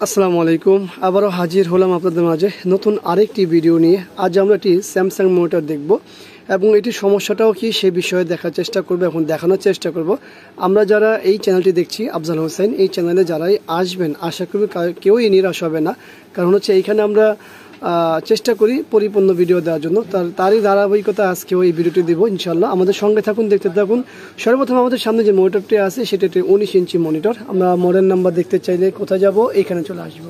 আসসালামু আলাইকুম। আবারও হাজির হলাম আপনাদের মাঝে নতুন আরেকটি ভিডিও নিয়ে। আজ আমরা একটি স্যামসাং মনিটর দেখব এবং এটির সমস্যাটাও কি সে বিষয়ে দেখার চেষ্টা করব এবং দেখানোর চেষ্টা করব। আমরা যারা এই চ্যানেলটি দেখছি আফজাল হোসেন, এই চ্যানেলে যারাই আসবেন আশা করি কেউই নিরাশ হবে না, কারণ হচ্ছে এইখানে আমরা চেষ্টা করি পরিপূর্ণ ভিডিও দেওয়ার জন্য। তারই ধারাবাহিকতা আজকেও এই ভিডিওটি দিব ইনশাল্লাহ। আমাদের সঙ্গে থাকুন, দেখতে থাকুন। সর্বপ্রথম আমাদের সামনে যে মনিটরটি আছে সেটা একটি 19 ইঞ্চি মনিটর। আমরা মডেল নাম্বার দেখতে চাইলে কোথায় যাব, এখানে চলে আসব।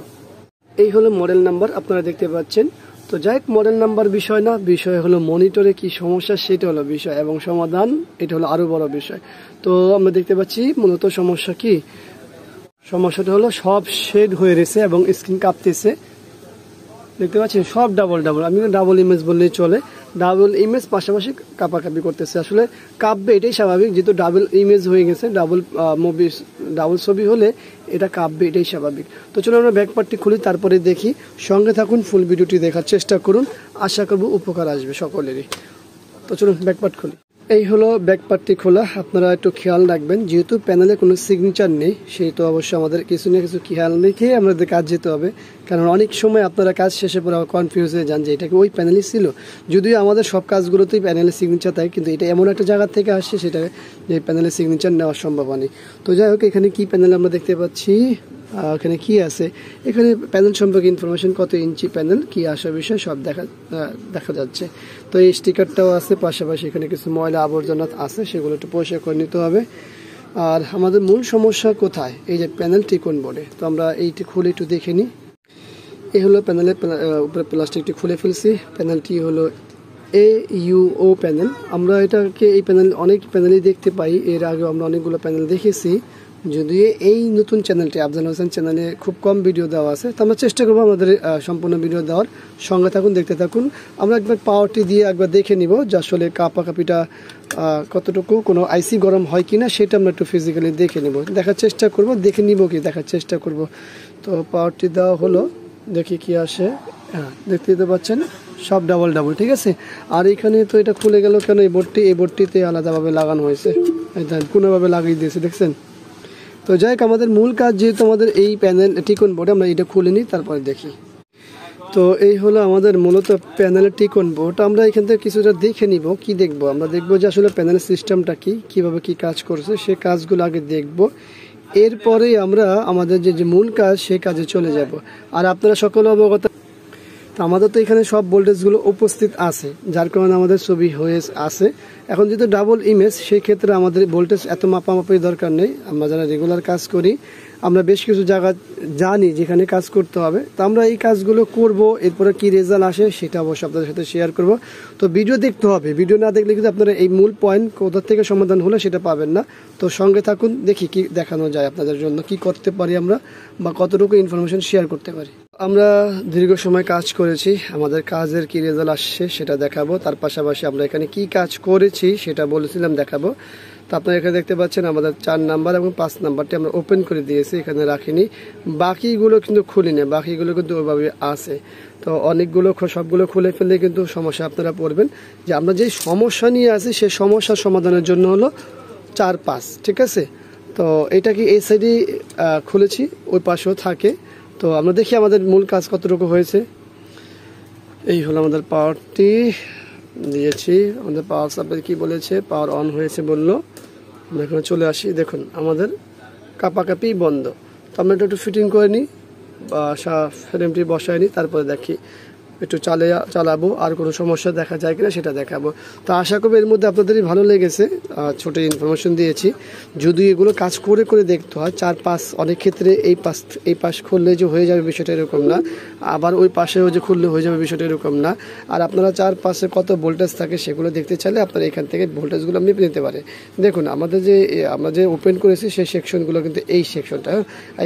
এই হলো মডেল নাম্বার, আপনারা দেখতে পাচ্ছেন। তো যাই হোক, মডেল নাম্বার বিষয় না, বিষয় হলো মনিটরে কি সমস্যা সেটা হলো বিষয়, এবং সমাধান এটা হলো আরও বড় বিষয়। তো আমরা দেখতে পাচ্ছি মূলত সমস্যা কি, সমস্যাটা হলো সব শেড হয়ে রয়েছে এবং স্ক্রিন কাঁপতেছে। দেখতে পাচ্ছেন সব ডাবল, আমি ডাবল ইমেজ বললেই চলে। ডাবল ইমেজ পাশাপাশি কাঁপাকাঁপি করতেছে। আসলে কাঁপবে, এটাই স্বাভাবিক, যেহেতু ডাবল ইমেজ হয়ে গেছে। ডাবল ছবি হলে এটা কাঁপবে, এটাই স্বাভাবিক। তো চলো আমরা ব্যাক পার্টটি খুলি, তারপরে দেখি। সঙ্গে থাকুন, ফুল ভিডিওটি দেখার চেষ্টা করুন, আশা করব উপকার আসবে সকলেরই। তো চলুন ব্যাক পার্ট খুলি। এই হলো ব্যাক পার্টটি খোলা। আপনারা একটু খেয়াল রাখবেন, যেহেতু প্যানেলে কোনো সিগনেচার নেই, সেই তো অবশ্যই আমাদের কিছু না কিছু খেয়াল রেখে আমাদের কাজ যেতে হবে। কারণ অনেক সময় আপনারা কাজ শেষে পরে কনফিউজ হয়ে যান যে এটা কি ওই প্যানেলই ছিল। যদিও আমাদের সব কাজগুলোতেই প্যানেলের সিগনেচার থাকে, কিন্তু এটা এমন একটা জায়গা থেকে আসছে সেটা যে প্যানেলের সিগনেচার নেওয়ার সম্ভাবনা নেই। তো যাই হোক, এখানে কি প্যানেল আমরা দেখতে পাচ্ছি, এখানে কি আছে, এখানে প্যানেল সম্পর্কে ইনফরমেশন, কত ইঞ্চি প্যানেল, কি আসা বিষয় সব দেখা যাচ্ছে। তো এই স্টিকারটাও আছে, পাশাপাশি এখানে কিছু ময়লা আবর্জনা আছে, সেগুলো একটু পরিষ্কার করে নিতে হবে। আর আমাদের মূল সমস্যা কোথায়, এই যে প্যানেল টিকন বোর্ডে। তো আমরা এইটি খুলে একটু দেখে নিই। এই হলো প্যানেলের উপরে প্লাস্টিকটি খুলে ফেলছি। প্যানেলটি হলো AUO প্যানেল। আমরা এটাকে এই প্যানেল অনেক প্যানেলই দেখতে পাই, এর আগে আমরা অনেকগুলো প্যানেল দেখেছি। যদিও এই নতুন চ্যানেলটি আফজাল হোসেন চ্যানেলে খুব কম ভিডিও দেওয়া আছে, তো আমরা চেষ্টা করবো আমাদের সম্পূর্ণ ভিডিও দেওয়ার। সঙ্গে থাকুন, দেখতে থাকুন। আমরা একবার পাওয়ারটি দিয়ে একবার দেখে নিব যে আসলে কাঁপাকাঁপিটা কতটুকু, কোনো আইসি গরম হয় কিনা সেটা আমরা একটু ফিজিক্যালি দেখে নিব, দেখার চেষ্টা করব, দেখে নিব কি দেখার চেষ্টা করব। তো পাওয়ারটি দেওয়া হলো, দেখি কি আসে। হ্যাঁ, দেখতে পাচ্ছেন সব ডাবল, ঠিক আছে। আর এখানে তো এটা খুলে গেল কেন, এই বোর্ডটিতে আলাদাভাবে লাগানো হয়েছে, কোনোভাবে লাগিয়ে দিয়েছে, দেখছেন। তো যাই হোক, আমাদের মূল কাজ যেহেতু আমাদের এই প্যানেল টিকন বোর্ডে, আমরা এটা খুলে নিই, তারপরে দেখি। তো এই হলো আমাদের মূলত প্যানেলের টিকন বোর্ড। আমরা এখান থেকে কিছুটা দেখে নিব। কি দেখব, আমরা দেখব যে আসলে প্যানেলের সিস্টেমটা কি, কিভাবে কি কাজ করছে, সে কাজগুলো আগে দেখব। এরপরেই আমরা আমাদের যে মূল কাজ সেই কাজে চলে যাব। আর আপনারা সকলে অবগত, তো আমাদের তো এখানে সব ভোল্টেজগুলো উপস্থিত আছে, যার কারণে আমাদের ছবি হয়ে আছে। এখন যেহেতু ডাবল ইমেজ, সেই ক্ষেত্রে আমাদের ভোল্টেজ এত মাপামাপির দরকার নেই। আমরা যারা রেগুলার কাজ করি, আমরা বেশ কিছু জায়গা জানি যেখানে কাজ করতে হবে। তো আমরা এই কাজগুলো করব, এরপরে কি রেজাল্ট আসে সেটা অবশ্যই আপনাদের সাথে শেয়ার করব। তো ভিডিও দেখতে হবে, ভিডিও না দেখলে কিন্তু আপনারা এই মূল পয়েন্ট কোথা থেকে সমাধান হলে সেটা পাবেন না। তো সঙ্গে থাকুন, দেখি কি দেখানো যায় আপনাদের জন্য, কি করতে পারি আমরা বা কতটুকু ইনফরমেশন শেয়ার করতে পারি। আমরা দীর্ঘ সময় কাজ করেছি, আমাদের কাজের কি রেজাল্ট আসছে সেটা দেখাবো। তার পাশাপাশি আমরা এখানে কি কাজ করেছি সেটা বলেছিলাম দেখাবো। তো আপনারা এখানে দেখতে পাচ্ছেন আমাদের 4 নাম্বার এবং 5 নাম্বারটি আমরা ওপেন করে দিয়েছি, এখানে রাখিনি। বাকিগুলো কিন্তু খুলিনি, বাকিগুলো কিন্তু ওইভাবে আছে। তো অনেকগুলো সবগুলো খুলে ফেললে কিন্তু সমস্যা আপনারা পড়বেন। যে আমরা যে সমস্যা নিয়ে আসি সেই সমস্যার সমাধানের জন্য হলো 4-5, ঠিক আছে। তো এটা কি এই সাইডে খুলেছি, ওই পাশেও থাকে। তো আমরা দেখি আমাদের মূল কাজ কতটুকু হয়েছে। এই হলো আমাদের পাওয়ারটি দিয়েছি, আমাদের পাওয়ার সাপ্লাই কি বলেছে, পাওয়ার অন হয়েছে বললো। আমরা এখানে চলে আসি, দেখুন আমাদের কাঁপাকাঁপি বন্ধ। তো আমরা একটু ফিটিং করে নিই, ফ্রেমটি বসায় নিই, তারপরে দেখি একটু চালাবো, আর কোনো সমস্যা দেখা যায় কিনা সেটা দেখাবো। তো আশা করবো এর মধ্যে আপনাদেরই ভালো লেগেছে, ছোটো ইনফরমেশন দিয়েছি। যদি এগুলো কাজ করে করে দেখতে হয়, 4-5, অনেক ক্ষেত্রে এই পাশ খুললে যে হয়ে যাবে বিষয়টা এরকম না, আবার ওই পাশেও যে খুললে হয়ে যাবে বিষয়টা এরকম না। আর আপনারা 4-5-এ কত ভোল্টেজ থাকে সেগুলো দেখতে চাইলে আপনারা এখান থেকে ভোল্টেজগুলো আপনি নিতে পারেন। দেখুন আমরা যে ওপেন করেছি সেই সেকশনগুলো কিন্তু এই সেকশনটা,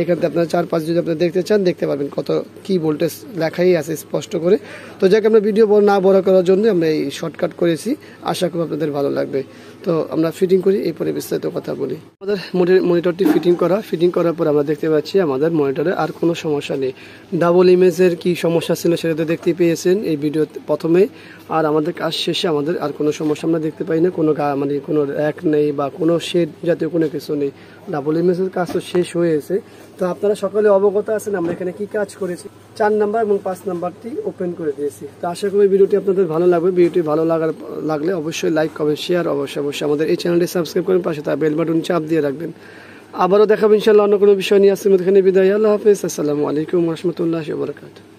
এখান থেকে আপনারা 4-5 যদি আপনারা দেখতে চান দেখতে পারবেন কত কি ভোল্টেজ লেখাই আছে স্পষ্ট করে। তো যাকে আমরা ভিডিও না বড় করার জন্য আমরা এই শর্টকাট করেছি, আশা করি আপনাদের ভালো লাগবে। তো তো আমরা ফিটিং করি, এরপরে বিস্তারিত কথা বলি। আমাদের মনিটরটি ফিটিং করার পর আমরা দেখতে পাচ্ছি আমাদের মনিটরে আর কোনো সমস্যা নেই। ডাবল ইমেজের কি সমস্যা ছিল সেটা তো দেখতে পেয়েছেন এই ভিডিও প্রথমে। আর আমাদের কাজ শেষে আমাদের আর কোনো সমস্যা আমরা দেখতে পাই না, কোনো মানে কোনো র্যাক নেই বা কোনো শেড জাতীয় কোনো কিছু নেই। ডাবল ইমেজের কাজ তো শেষ হয়েছে। তো আপনারা সকলে অবগত আছেন আমরা এখানে কি কাজ করেছি। 4 নাম্বার এবং 5 নাম্বারটি ওপেন করে দিয়েছি। তো আশা করি ভিডিওটি আপনাদের ভালো লাগবে। ভিডিওটি ভালো লাগলে অবশ্যই লাইক কমেন্ট শেয়ার অবশ্যই আমাদের এই চ্যানেলটি সাবস্ক্রাইব করেন, পাশে তার বেল বাটন চাপ দিয়ে রাখবেন। আবারও দেখাবো ইনশাআল্লাহ অন্য কোনো বিষয় নিয়ে। আজকের মতো এখানে বিদায়। আল্লাহ হাফেজ। আসসালামু আলাইকুম ওয়া রাহমাতুল্লাহি ওয়া বারাকাতুহু।